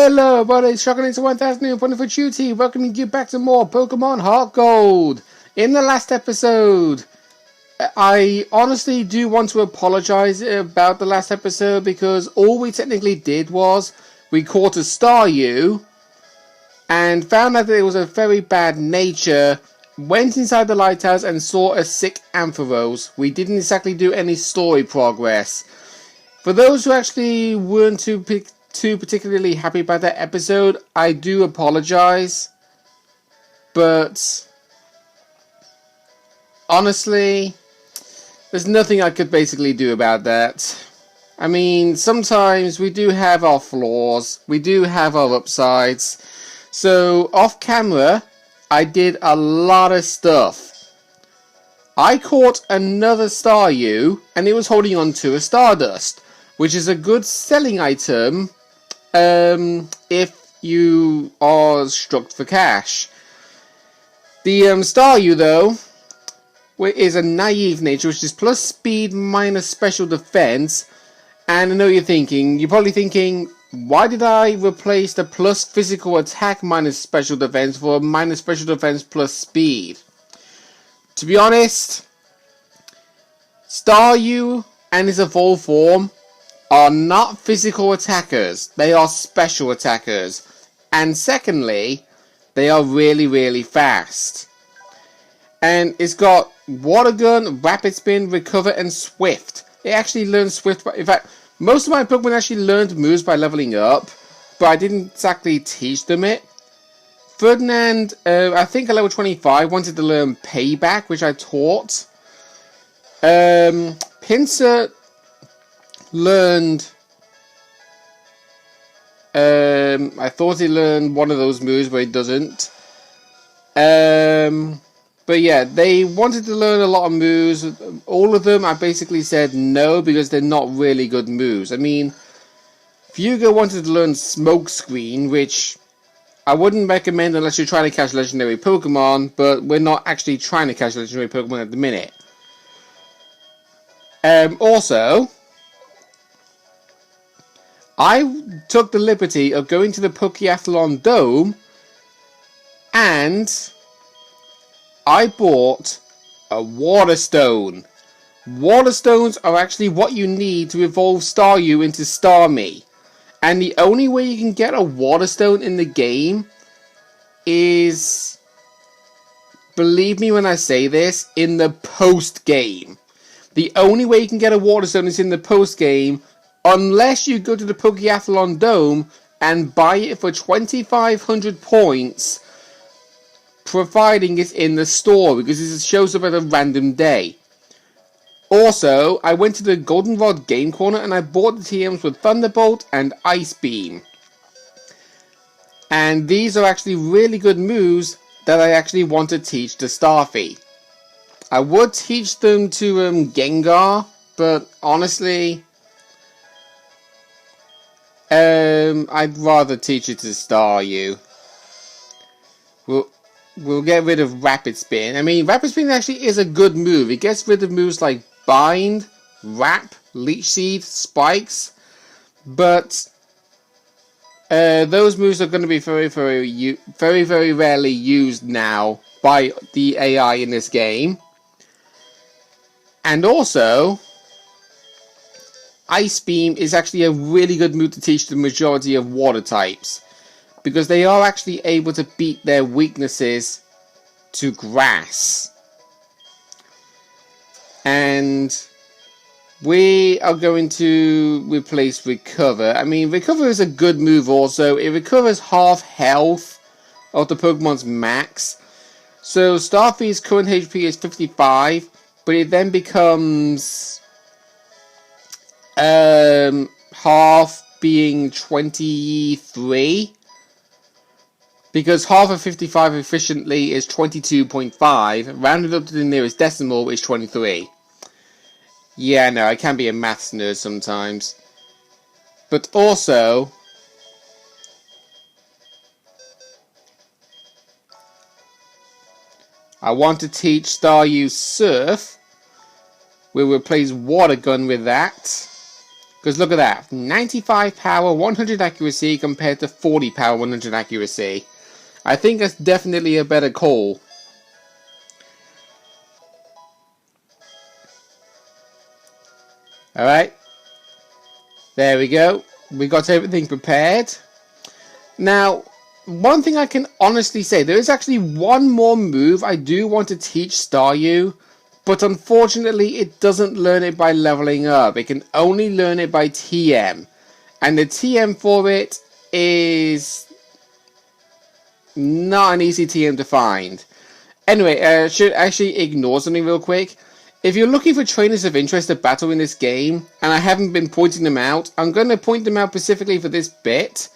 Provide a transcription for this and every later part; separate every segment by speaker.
Speaker 1: Hello, everybody, it's Shotgun into 1000 new for duty, welcoming you back to more Pokemon HeartGold. In the last episode, I honestly do want to apologize about the last episode because all we technically did was we caught a Staryu and found out that it was a very bad nature, went inside the lighthouse and saw a sick Ampharos. We didn't exactly do any story progress. For those who actually weren't too particularly happy about that episode, I do apologize, but honestly, there's nothing I could basically do about that. I mean, sometimes we do have our flaws, we do have our upsides, so off camera, I did a lot of stuff. I caught another Staryu, and it was holding on to a Stardust, which is a good selling item if you are struck for cash. The Staryu, though, is a naive nature, which is plus speed minus special defense. And I know you're probably thinking, why did I replace the plus physical attack minus special defense for minus special defense plus speed? To be honest, Staryu and his evolved form are not physical attackers, they are special attackers. And secondly, they are really, really fast. And it's got Water Gun, Rapid Spin, Recover, and Swift. It actually learns Swift. In fact, most of my Pokemon actually learned moves by leveling up, but I didn't exactly teach them it. Ferdinand, I think at level 25, wanted to learn Payback, which I taught. Pinsir learned, I thought he learned one of those moves, but he doesn't. But yeah, they wanted to learn a lot of moves. All of them, I basically said no, because they're not really good moves. I mean, Fugo wanted to learn Smokescreen, which I wouldn't recommend unless you're trying to catch legendary Pokemon, but we're not actually trying to catch legendary Pokemon at the minute. Also, I took the liberty of going to the Pokeathlon Dome and I bought a Water Stone. Water Stones are actually what you need to evolve Staryu into Starmie. And the only way you can get a Water Stone in the game is, believe me when I say this, in the post-game. The only way you can get a Water Stone is in the post-game, unless you go to the Pokeathlon Dome and buy it for 2,500 points, providing it's in the store, because it shows up at a random day. Also, I went to the Goldenrod Game Corner and I bought the TMs with Thunderbolt and Ice Beam. And these are actually really good moves that I actually want to teach to Starfy. I would teach them to Gengar, but honestly, I'd rather teach it to Staryu. We'll get rid of Rapid Spin. I mean, Rapid Spin actually is a good move. It gets rid of moves like Bind, Wrap, Leech Seed, Spikes. But those moves are going to be very, very rarely used now by the AI in this game. And also, Ice Beam is actually a really good move to teach the majority of water types, because they are actually able to beat their weaknesses to grass. And we are going to replace Recover. I mean, Recover is a good move also. It recovers half health of the Pokemon's max. So Starfy's current HP is 55, but it then becomes half being 23. Because half of 55 efficiently is 22.5, rounded up to the nearest decimal is 23. Yeah, no, I can be a maths nerd sometimes. But also, I want to teach Staryu Surf. We'll replace Water Gun with that. Because look at that. 95 power, 100 accuracy compared to 40 power, 100 accuracy. I think that's definitely a better call. Alright. There we go. We got everything prepared. Now, one thing I can honestly say, there is actually one more move I do want to teach Staryu, but unfortunately it doesn't learn it by leveling up. It can only learn it by TM. And the TM for it is not an easy TM to find. Anyway, I should actually ignore something real quick. If you're looking for trainers of interest to battle in this game, and I haven't been pointing them out, I'm going to point them out specifically for this bit.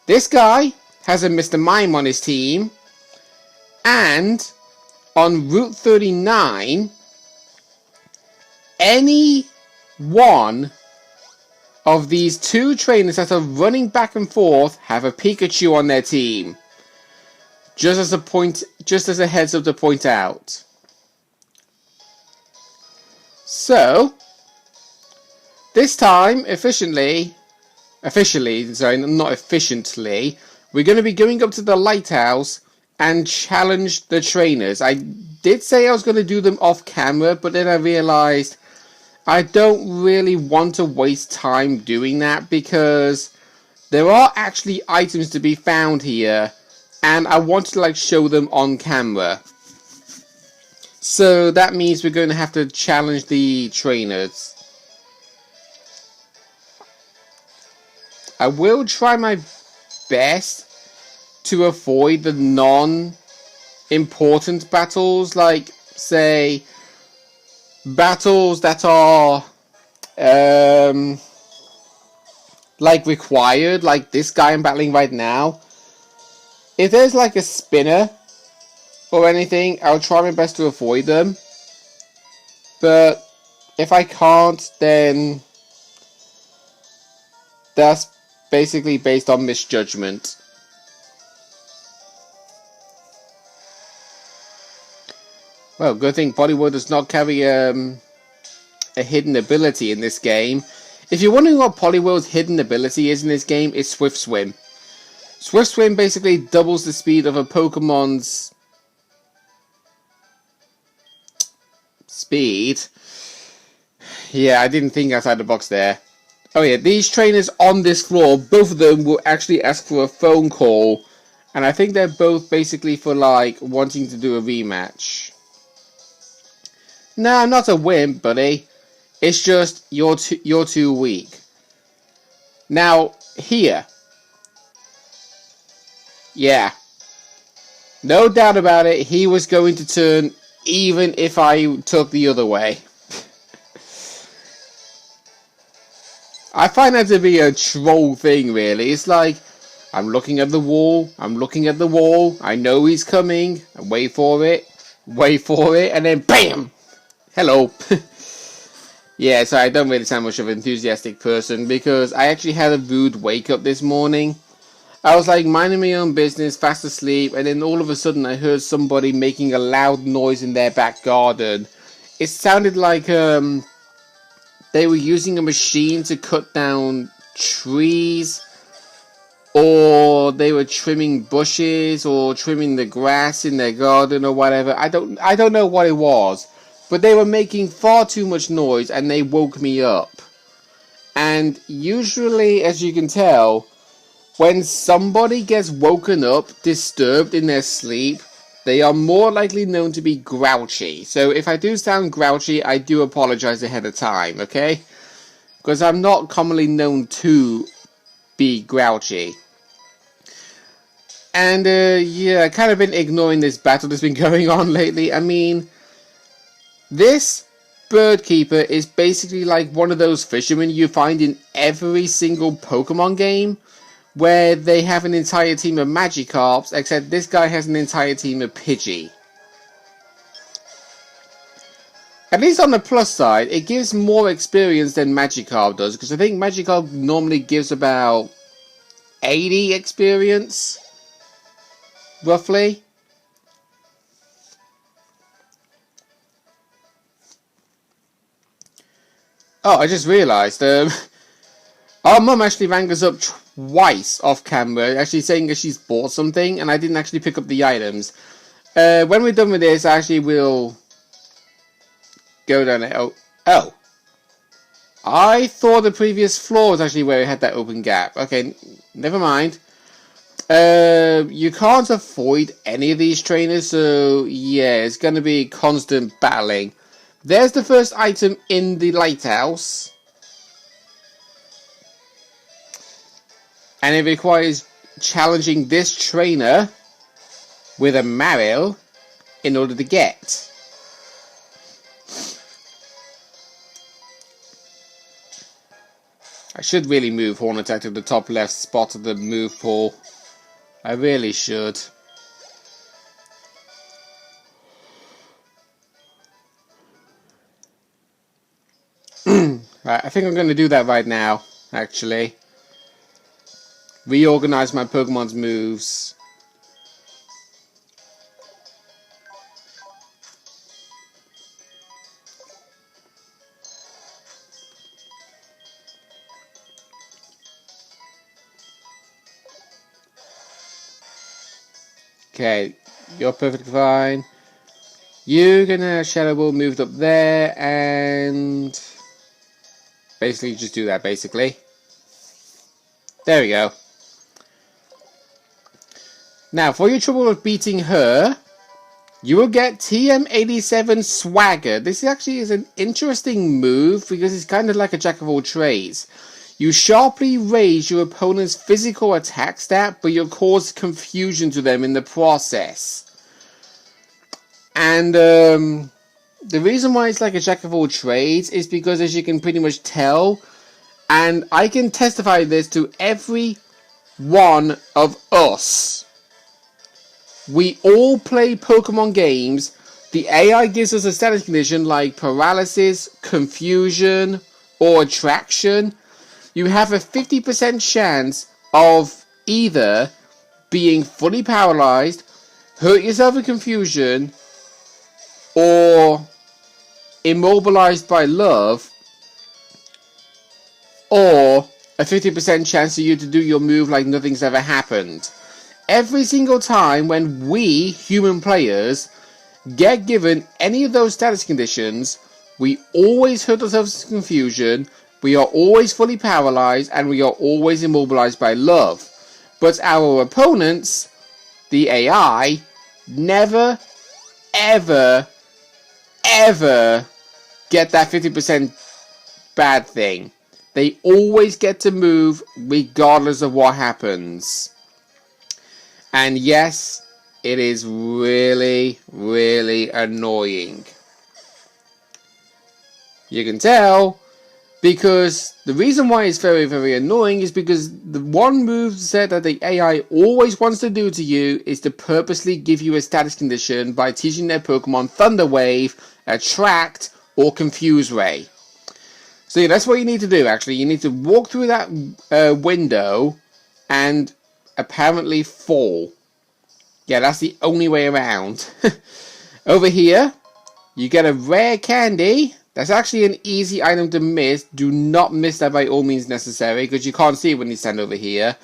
Speaker 1: This guy has a Mr. Mime on his team, and on Route 39, any one of these two trainers that are running back and forth have a Pikachu on their team. Just as a heads up to point out. So, this time, officially, not efficiently, we're going to be going up to the lighthouse and challenge the trainers. I did say I was going to do them off camera, but then I realized I don't really want to waste time doing that because there are actually items to be found here and I want to show them on camera. So that means we're going to have to challenge the trainers. I will try my best to avoid the non-important battles, like, say, battles that are, required, like this guy I'm battling right now. If there's, a spinner or anything, I'll try my best to avoid them. But if I can't, then that's basically based on misjudgment. Well, good thing Poliwhirl does not carry a hidden ability in this game. If you're wondering what Poliwhirl's hidden ability is in this game, it's Swift Swim. Swift Swim basically doubles the speed of a Pokemon's speed. Yeah, I didn't think outside the box there. Oh yeah, these trainers on this floor, both of them will actually ask for a phone call. And I think they're both basically for wanting to do a rematch. No, I'm not a wimp, buddy. It's just you're too weak. Now, here. Yeah. No doubt about it, he was going to turn even if I took the other way. I find that to be a troll thing, really. It's like, I'm looking at the wall, I know he's coming, I wait for it, and then BAM! Hello. Yeah, so I don't really sound much of an enthusiastic person because I actually had a rude wake up this morning. I was minding my own business, fast asleep, and then all of a sudden I heard somebody making a loud noise in their back garden. It sounded like they were using a machine to cut down trees, or they were trimming bushes or trimming the grass in their garden or whatever. I don't know what it was. But they were making far too much noise and they woke me up. And usually, as you can tell, when somebody gets woken up, disturbed in their sleep, they are more likely known to be grouchy. So if I do sound grouchy, I do apologize ahead of time, okay? Because I'm not commonly known to be grouchy. And yeah, I've kind of been ignoring this battle that's been going on lately. I mean, this bird keeper is basically like one of those fishermen you find in every single Pokemon game, where they have an entire team of Magikarps, except this guy has an entire team of Pidgey. At least on the plus side, it gives more experience than Magikarp does, because I think Magikarp normally gives about 80 experience, roughly. Oh, I just realised, Our mum actually rang us up twice off camera, actually saying that she's bought something, and I didn't actually pick up the items. When we're done with this, I actually will go down there. Oh. I thought the previous floor was actually where it had that open gap. Okay, never mind. You can't avoid any of these trainers, so yeah, it's going to be constant battling. There's the first item in the lighthouse. And it requires challenging this trainer with a Marill in order to get. I should really move Horn Attack to the top left spot of the move pool. I really should. Right, I think I'm going to do that right now, actually. Reorganize my Pokemon's moves. Okay, you're perfectly fine. You're gonna Shadow Ball moved up there and basically just do that basically. There we go. Now for your trouble with beating her, you will get TM87 Swagger. This actually is an interesting move because it's kind of like a jack of all trades. You sharply raise your opponent's physical attack stat, but you'll cause confusion to them in the process. And the reason why it's like a jack of all trades is because, as you can pretty much tell, and I can testify this to every one of us, we all play Pokemon games. The AI gives us a status condition like paralysis, confusion, or attraction. You have a 50% chance of either being fully paralyzed, hurt yourself with confusion, or immobilized by love, or a 50% chance of you to do your move like nothing's ever happened. Every single time when we, human players, get given any of those status conditions, we always hurt ourselves with confusion, we are always fully paralyzed, and we are always immobilized by love. But our opponents, the AI, never, ever, ever get that 50% bad thing. They always get to move regardless of what happens. And yes, it is really, really annoying. You can tell, because the reason why it's very, very annoying is because the one move set that the AI always wants to do to you is to purposely give you a status condition by teaching their Pokemon Thunder Wave, Attract, or Confuse Ray. So yeah, that's what you need to do actually. You need to walk through that window and apparently fall. Yeah, that's the only way around. Over here, you get a rare candy. That's actually an easy item to miss. Do not miss that by all means necessary, because you can't see it when you stand over here.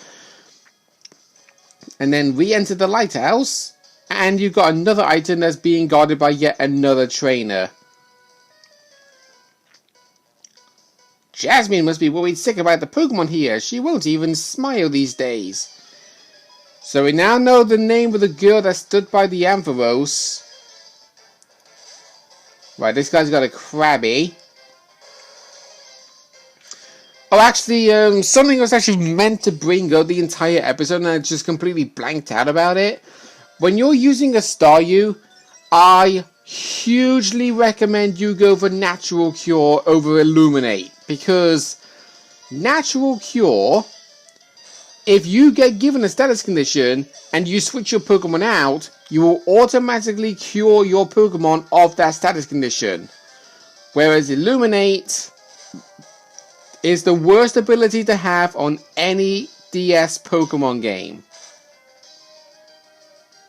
Speaker 1: And then re-enter the lighthouse, and you've got another item that's being guarded by yet another trainer. Jasmine must be worried sick about the Pokemon here. She won't even smile these days. So we now know the name of the girl that stood by the Ampharos. Right, this guy's got a Krabby. Oh, actually, something I was actually meant to bring up the entire episode and I just completely blanked out about it. When you're using a Staryu, I hugely recommend you go for Natural Cure over Illuminate. Because Natural Cure, if you get given a status condition and you switch your Pokemon out, you will automatically cure your Pokemon of that status condition. Whereas Illuminate is the worst ability to have on any DS Pokemon game.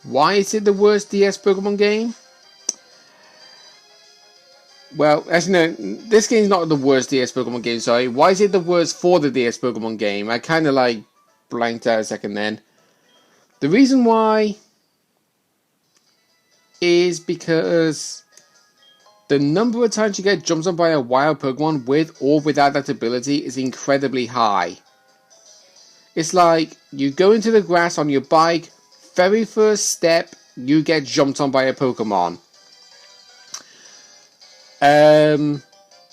Speaker 1: Why is it the worst DS Pokemon game? Well, as you know, this game's not the worst DS Pokemon game, sorry. Why is it the worst for the DS Pokemon game? I kind of like blanked out a second then. The reason why is because the number of times you get jumped on by a wild Pokemon with or without that ability is incredibly high. It's like you go into the grass on your bike, very first step, you get jumped on by a Pokemon.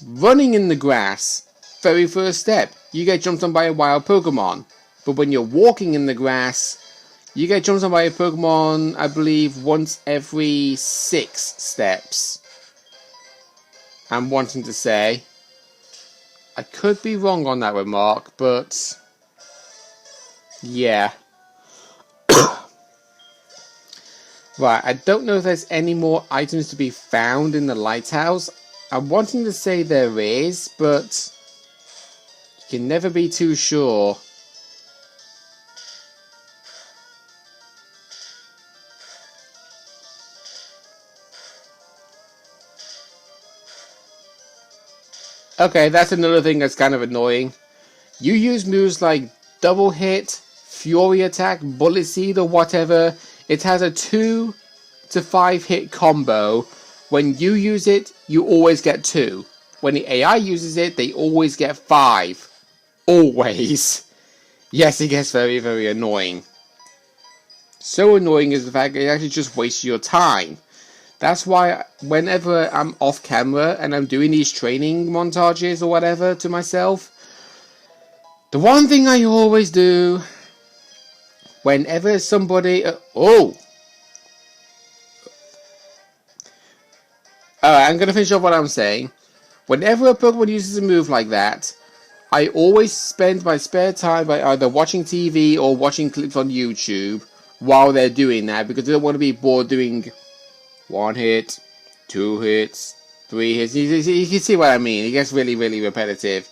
Speaker 1: Running in the grass, very first step, you get jumped on by a wild Pokemon. But when you're walking in the grass, you get jumped on by a Pokemon, I believe, once every 6 steps. I'm wanting to say, I could be wrong on that remark, but yeah. Right, I don't know if there's any more items to be found in the lighthouse. I'm wanting to say there is, but you can never be too sure. Okay, that's another thing that's kind of annoying. You use moves like Double Hit, Fury Attack, Bullet Seed or whatever. It has a 2 to 5 hit combo. When you use it, you always get 2. When the AI uses it, they always get 5. Always. Yes, it gets very, very annoying. So annoying is the fact that it actually just wastes your time. That's why whenever I'm off camera and I'm doing these training montages or whatever to myself, the one thing I always do, whenever somebody... Alright, I'm going to finish off what I'm saying. Whenever a Pokemon uses a move like that, I always spend my spare time by either watching TV or watching clips on YouTube while they're doing that, because I don't want to be bored doing 1 hit, 2 hits, 3 hits. You can see what I mean. It gets really, really repetitive.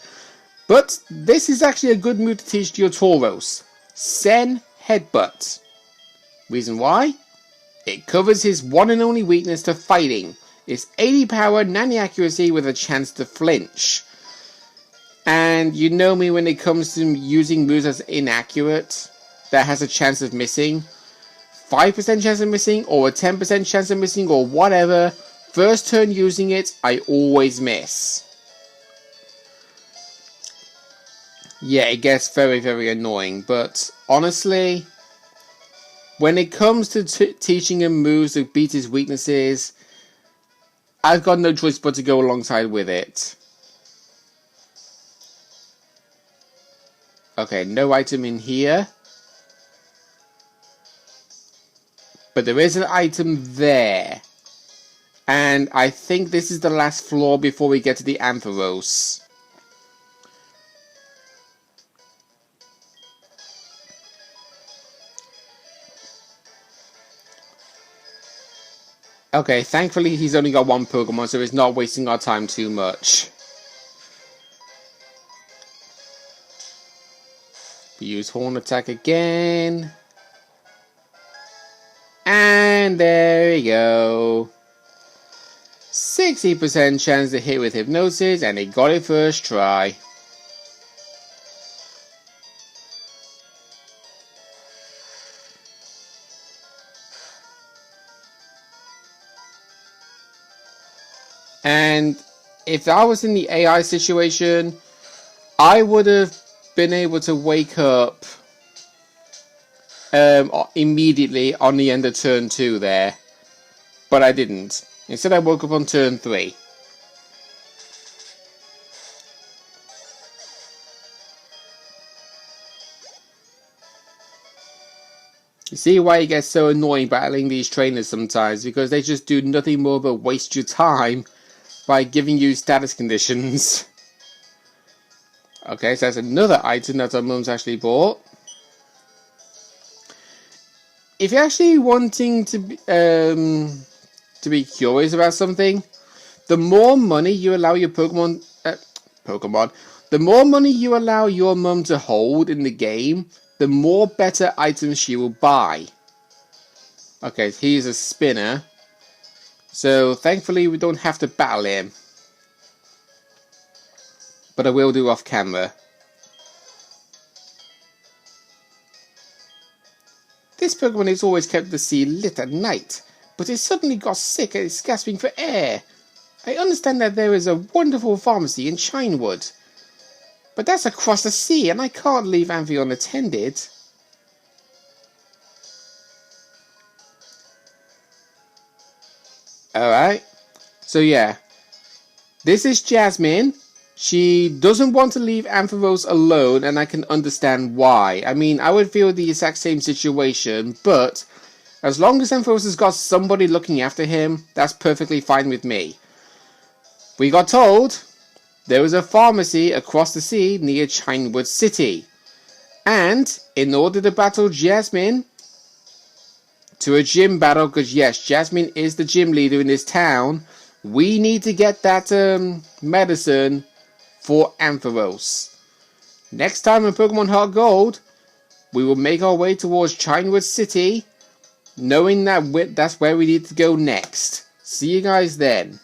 Speaker 1: But this is actually a good move to teach to your Tauros. Sen Headbutt. Reason why? It covers his one and only weakness to fighting. It's 80 power, 90 accuracy with a chance to flinch. And you know me when it comes to using moves as inaccurate, that has a chance of missing. 5% chance of missing, or a 10% chance of missing, or whatever. First turn using it, I always miss. Yeah, it gets very, very annoying. But honestly, when it comes to teaching him moves that beat his weaknesses, I've got no choice but to go alongside with it. Okay, no item in here. But there is an item there. And I think this is the last floor before we get to the Ampharos. Okay, thankfully he's only got 1 Pokemon, so he's not wasting our time too much. We use Horn Attack again. And there we go. 60% chance to hit with Hypnosis, and he got it first try. And if I was in the AI situation, I would have been able to wake up immediately on the end of turn 2 there. But I didn't. Instead I woke up on turn 3. You see why it gets so annoying battling these trainers sometimes, because they just do nothing more but waste your time by giving you status conditions. Okay, so that's another item that our mum's actually bought. If you're actually wanting to be curious about something, the more money you allow your Pokemon, the more money you allow your mum to hold in the game, the more better items she will buy. Okay, here's a spinner. So thankfully we don't have to battle him. but I will do off camera. This Pokemon is always kept the sea lit at night, but it suddenly got sick and is gasping for air. I understand that there is a wonderful pharmacy in Chinewood, but that's across the sea and I can't leave Amphi unattended. Alright, so yeah, this is Jasmine. She doesn't want to leave Ampharos alone, and I can understand why. I mean, I would feel the exact same situation, but as long as Ampharos has got somebody looking after him, that's perfectly fine with me. We got told there was a pharmacy across the sea near Chinewood City, and in order to battle Jasmine, to a gym battle, because yes, Jasmine is the gym leader in this town, we need to get that medicine for Ampharos. Next time in Pokemon HeartGold, we will make our way towards Chinewood City, knowing that that's where we need to go next. See you guys then.